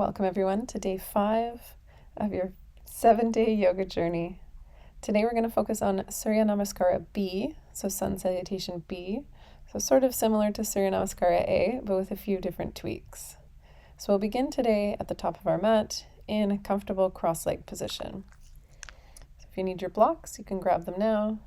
Welcome everyone to day 5 of your 7-day yoga journey. Today we're going to focus on Suryanamaskara B, so Sun Salutation B, so sort of similar to Suryanamaskara A, but with a few different tweaks. So we'll begin today at the top of our mat in a comfortable cross-leg position. So if you need your blocks, you can grab them now.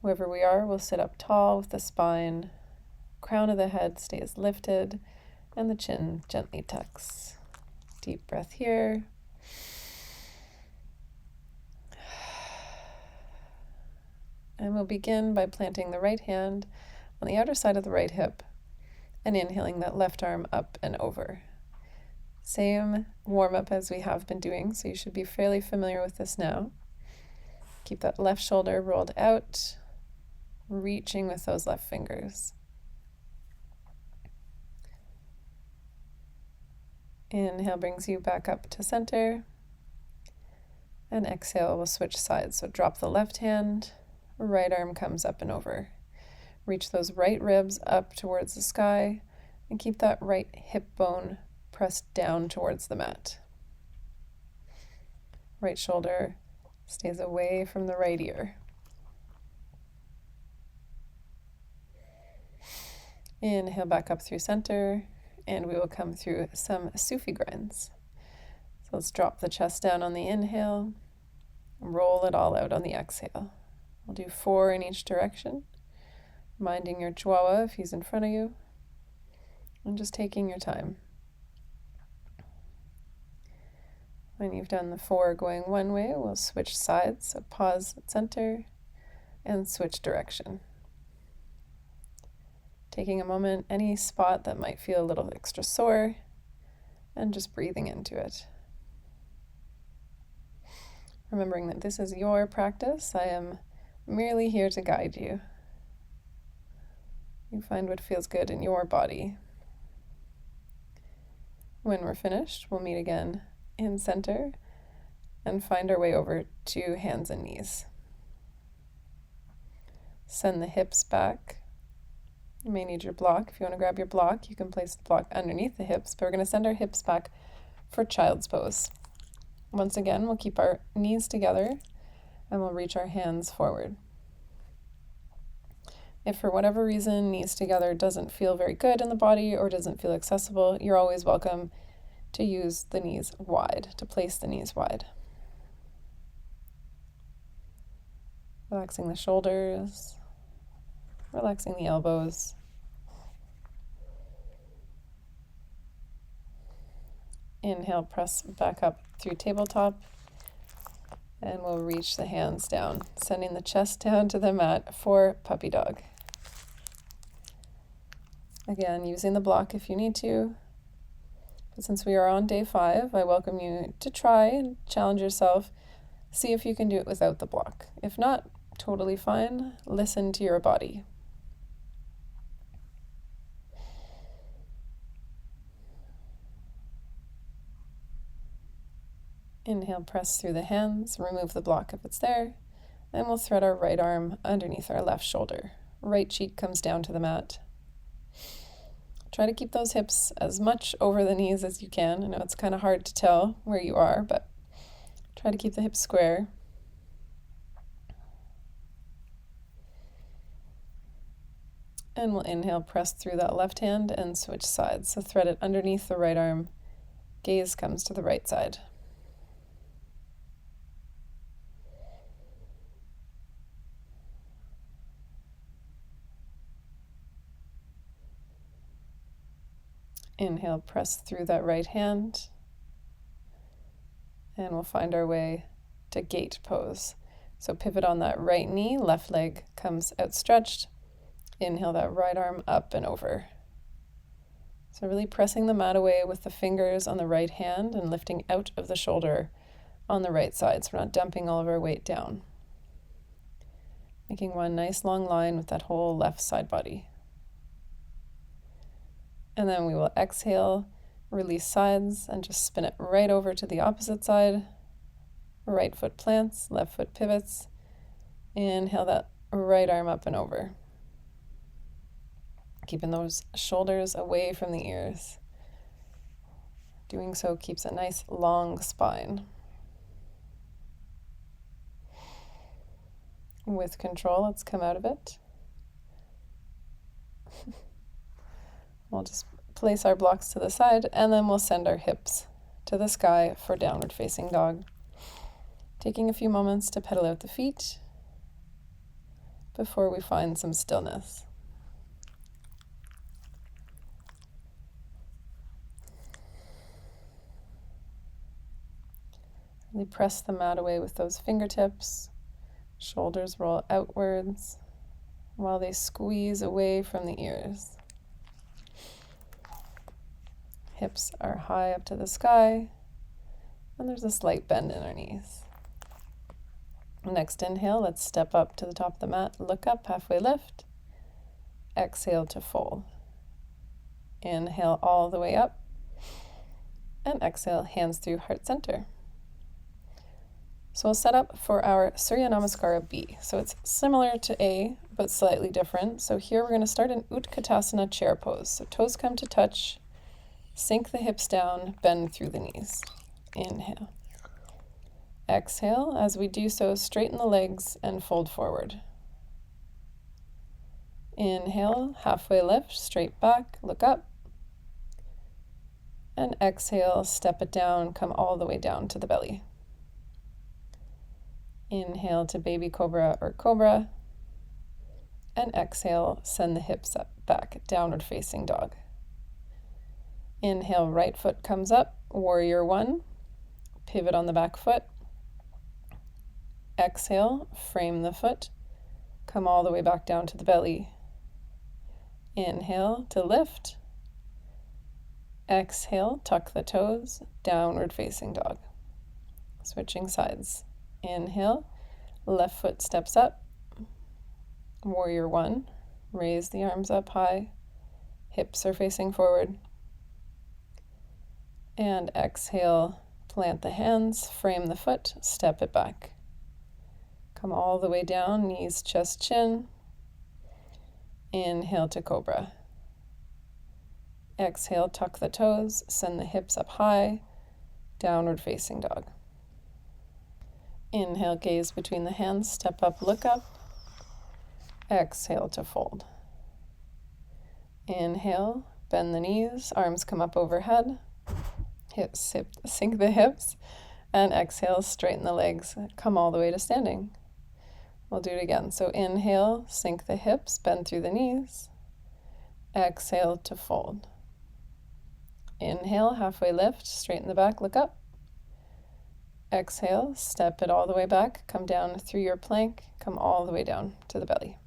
Wherever we are, we'll sit up tall with the spine, crown of the head stays lifted, and the chin gently tucks. Deep breath here. And we'll begin by planting the right hand on the outer side of the right hip and inhaling that left arm up and over. Same warm-up as we have been doing, so you should be fairly familiar with this now. Keep that left shoulder rolled out, reaching with those left fingers. Inhale brings you back up to center, and exhale, we'll switch sides. So drop the left hand, right arm comes up and over. Reach those right ribs up towards the sky, and keep that right hip bone pressed down towards the mat. Right shoulder stays away from the right ear. Inhale back up through center, and we will come through some Sufi grinds. So let's drop the chest down on the inhale, roll it all out on the exhale. We'll do 4 in each direction, minding your chihuahua if he's in front of you, and just taking your time. When you've done the 4 going one way, we'll switch sides, so pause at center and switch direction. Taking a moment, any spot that might feel a little extra sore, and just breathing into it. Remembering that this is your practice, I am merely here to guide you. You find what feels good in your body. When we're finished, we'll meet again in center and find our way over to hands and knees. Send the hips back. You may need your block. If you want to grab your block, you can place the block underneath the hips, but we're going to send our hips back for child's pose. Once again, we'll keep our knees together and we'll reach our hands forward. If for whatever reason knees together doesn't feel very good in the body or doesn't feel accessible, you're always welcome to use the knees wide, to place the knees wide. Relaxing the shoulders, relaxing the elbows. Inhale, press back up through tabletop, and we'll reach the hands down, sending the chest down to the mat for puppy dog. Again, using the block if you need to. But since we are on day 5, I welcome you to try and challenge yourself. See if you can do it without the block. If not, totally fine. Listen to your body. Inhale, press through the hands, remove the block if it's there, and we'll thread our right arm underneath our left shoulder. Right cheek comes down to the mat. Try to keep those hips as much over the knees as you can. I know it's kind of hard to tell where you are, but try to keep the hips square. And we'll inhale, press through that left hand and switch sides. So thread it underneath the right arm. Gaze comes to the right side. Inhale, press through that right hand, and we'll find our way to gate pose. So pivot on that right knee, left leg comes outstretched. Inhale that right arm up and over. So really pressing the mat away with the fingers on the right hand and lifting out of the shoulder on the right side, so we're not dumping all of our weight down. Making one nice long line with that whole left side body. And then we will exhale, release sides, and just spin it right over to the opposite side. Right foot plants, left foot pivots. Inhale that right arm up and over. Keeping those shoulders away from the ears. Doing so keeps a nice long spine. With control, let's come out of it. We'll just place our blocks to the side, and then we'll send our hips to the sky for downward facing dog. Taking a few moments to pedal out the feet before we find some stillness. Really press the mat away with those fingertips. Shoulders roll outwards while they squeeze away from the ears. Hips are high up to the sky, and there's a slight bend in our knees. Next inhale, let's step up to the top of the mat, look up, halfway lift. Exhale to fold. Inhale all the way up, and exhale, hands through heart center. So we'll set up for our Suryanamaskara B. So it's similar to A, but slightly different. So here we're going to start in Utkatasana chair pose. So toes come to touch, sink the hips down, bend through the knees. Inhale. Exhale. As we do so, straighten the legs and fold forward. Inhale, halfway lift, straight back, look up. And exhale, step it down, come all the way down to the belly. Inhale to baby cobra or cobra. And exhale, send the hips up, back, downward facing dog. Inhale, right foot comes up, warrior one. Pivot on the back foot. Exhale, frame the foot. Come all the way back down to the belly. Inhale to lift. Exhale, tuck the toes, downward facing dog. Switching sides. Inhale, left foot steps up. Warrior one, raise the arms up high. Hips are facing forward. And exhale, plant the hands, frame the foot, step it back. Come all the way down, knees, chest, chin. Inhale to cobra. Exhale, tuck the toes, send the hips up high, downward facing dog. Inhale, gaze between the hands, step up, look up. Exhale to fold. Inhale, bend the knees, arms come up overhead. Sink the hips, and exhale, straighten the legs, come all the way to standing. We'll do it again. So inhale, sink the hips, bend through the knees. Exhale to fold. Inhale, halfway lift, straighten the back, look up. Exhale, step it all the way back, come down through your plank, come all the way down to the belly.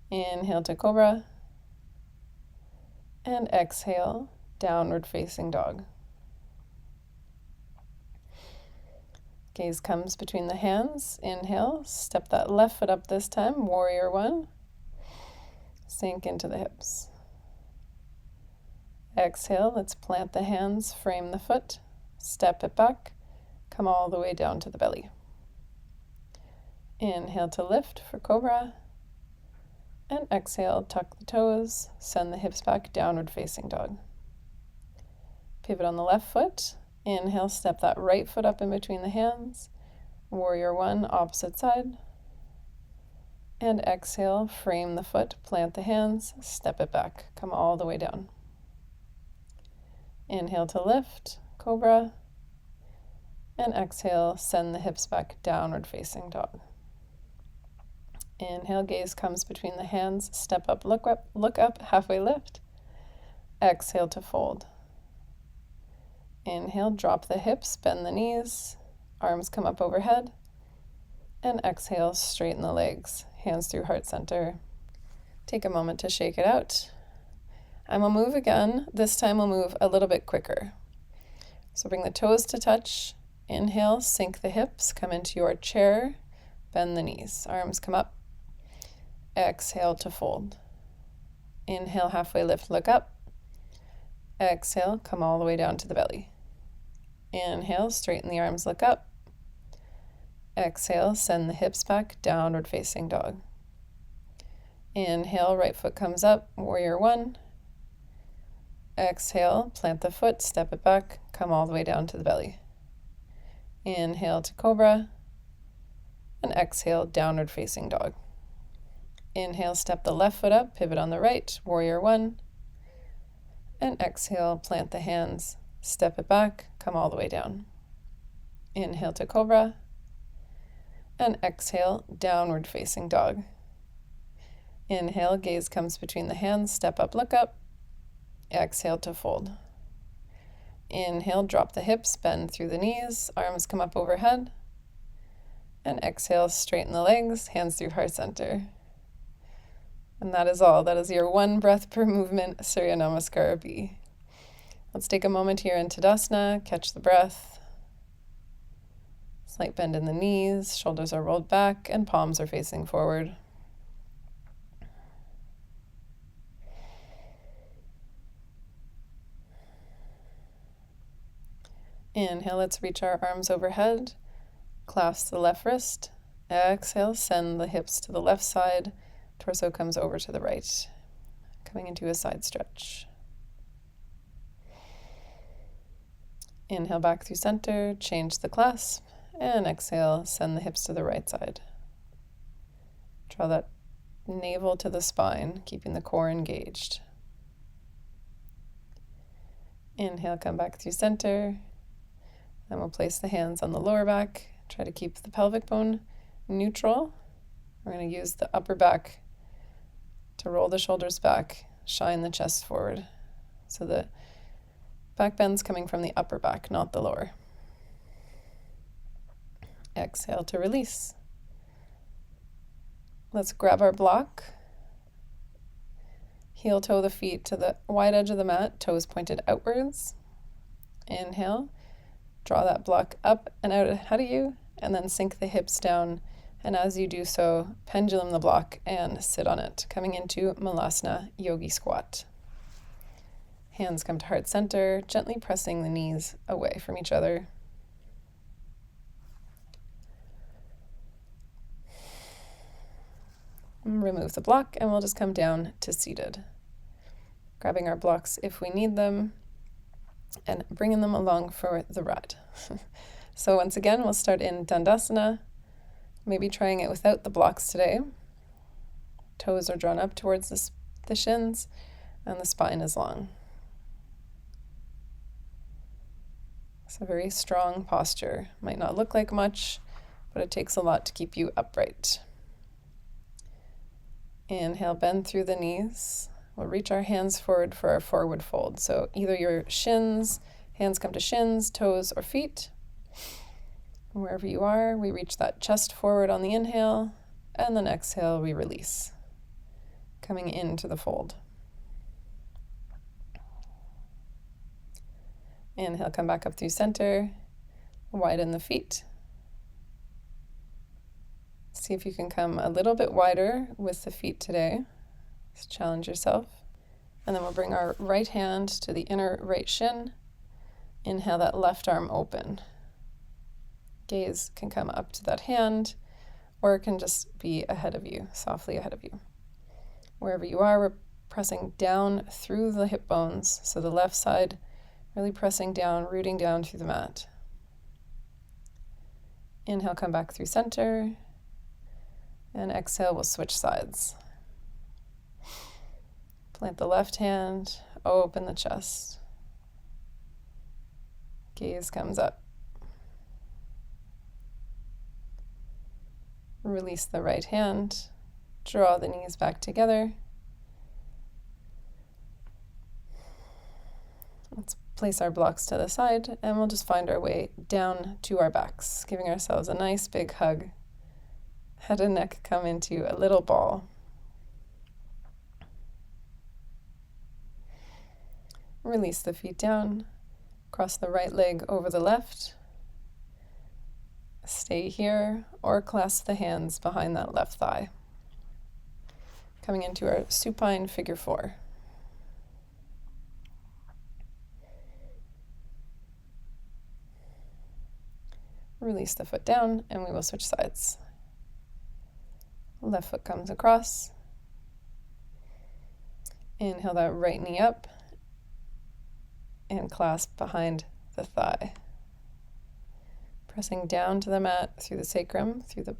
Inhale to cobra. And exhale, downward facing dog. Gaze comes between the hands. Inhale, step that left foot up this time, warrior one. Sink into the hips. Exhale, let's plant the hands, frame the foot, step it back, come all the way down to the belly. Inhale to lift for cobra. And exhale, tuck the toes, send the hips back, downward facing dog. Pivot on the left foot. Inhale, step that right foot up in between the hands. Warrior one, opposite side. And exhale, frame the foot, plant the hands, step it back, come all the way down. Inhale to lift, cobra. And exhale, send the hips back, downward facing dog. Inhale, gaze comes between the hands, step up, look up, halfway lift. Exhale to fold. Inhale, drop the hips, bend the knees, arms come up overhead. And exhale, straighten the legs, hands through heart center. Take a moment to shake it out. And we'll move again. This time we'll move a little bit quicker. So bring the toes to touch. Inhale, sink the hips, come into your chair, bend the knees, arms come up. Exhale to fold. Inhale, halfway lift, look up. Exhale, come all the way down to the belly. Inhale, straighten the arms, look up. Exhale, send the hips back, downward facing dog. Inhale, right foot comes up, warrior one. Exhale, plant the foot, step it back, come all the way down to the belly. Inhale to cobra, and exhale, downward facing dog. Inhale, step the left foot up, pivot on the right, warrior one. And exhale, plant the hands, step it back, come all the way down. Inhale to cobra, and exhale, downward facing dog. Inhale, gaze comes between the hands, step up, look up. Exhale to fold. Inhale, drop the hips, bend through the knees, arms come up overhead. And exhale, straighten the legs, hands through heart center. And that is all. That is your 1 breath per movement, Suryanamaskara B. Let's take a moment here in Tadasana, catch the breath. Slight bend in the knees, shoulders are rolled back, and palms are facing forward. Inhale, let's reach our arms overhead. Clasp the left wrist. Exhale, send the hips to the left side. Torso comes over to the right. Coming into a side stretch. Inhale back through center, change the clasp. And exhale, send the hips to the right side. Draw that navel to the spine, keeping the core engaged. Inhale, come back through center. Then we'll place the hands on the lower back. Try to keep the pelvic bone neutral. We're going to use the upper back to roll the shoulders back, shine the chest forward. So the back bend's coming from the upper back, not the lower. Exhale to release. Let's grab our block. Heel toe the feet to the wide edge of the mat, toes pointed outwards. Inhale. Draw that block up and out ahead of you, and then sink the hips down. And as you do so, pendulum the block and sit on it, coming into Malasana Yogi Squat. Hands come to heart center, gently pressing the knees away from each other. Remove the block, and we'll just come down to seated. Grabbing our blocks if we need them, and bringing them along for the ride. So once again, we'll start in Dandasana, maybe trying it without the blocks today. Toes are drawn up towards the shins, and the spine is long. It's a very strong posture. Might not look like much, but it takes a lot to keep you upright. Inhale, bend through the knees. We'll reach our hands forward for our forward fold. So either your shins, hands come to shins, toes, or feet. Wherever you are, we reach that chest forward on the inhale, and then exhale, we release, coming into the fold. Inhale, come back up through center, widen the feet. See if you can come a little bit wider with the feet today. Just challenge yourself. And then we'll bring our right hand to the inner right shin. Inhale that left arm open. Gaze can come up to that hand, or it can just be ahead of you, softly ahead of you. Wherever you are, we're pressing down through the hip bones. So the left side really pressing down, rooting down through the mat. Inhale, come back through center. And exhale, we'll switch sides. Plant the left hand, open the chest. Gaze comes up. Release the right hand, draw the knees back together. Let's place our blocks to the side, and we'll just find our way down to our backs, giving ourselves a nice big hug. Head and neck come into a little ball. Release the feet down, cross the right leg over the left. Stay here or clasp the hands behind that left thigh. Coming into our supine figure 4. Release the foot down and we will switch sides. Left foot comes across. Inhale that right knee up. and clasp behind the thigh. Pressing down to the mat through the sacrum, through the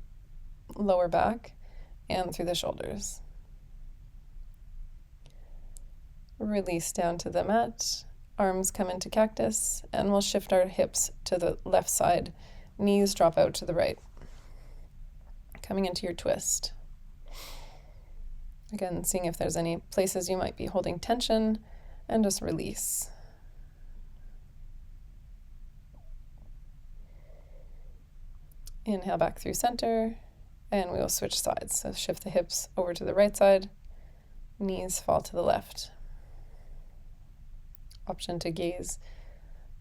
lower back, and through the shoulders. Release down to the mat, arms come into cactus, and we'll shift our hips to the left side, knees drop out to the right. Coming into your twist. Again, seeing if there's any places you might be holding tension, and just release. Inhale back through center, and we will switch sides. So shift the hips over to the right side, knees fall to the left. Option to gaze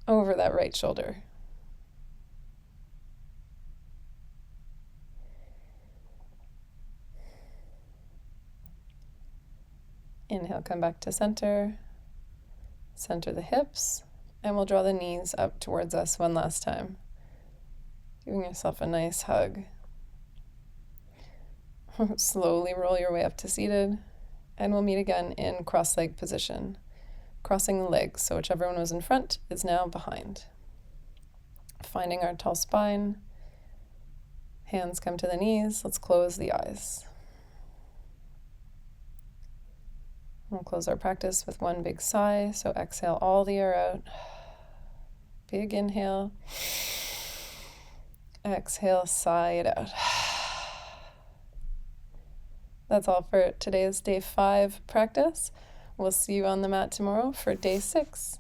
over that right shoulder. Inhale, come back to center. Center the hips, and we'll draw the knees up towards us one last time. Giving yourself a nice hug. Slowly roll your way up to seated, and we'll meet again in cross-leg position. Crossing the legs, so whichever one was in front is now behind. Finding our tall spine. Hands come to the knees. Let's close the eyes. We'll close our practice with one big sigh. So exhale all the air out. Big inhale. Exhale, sigh it out. That's all for today's day 5 practice. We'll see you on the mat tomorrow for day 6.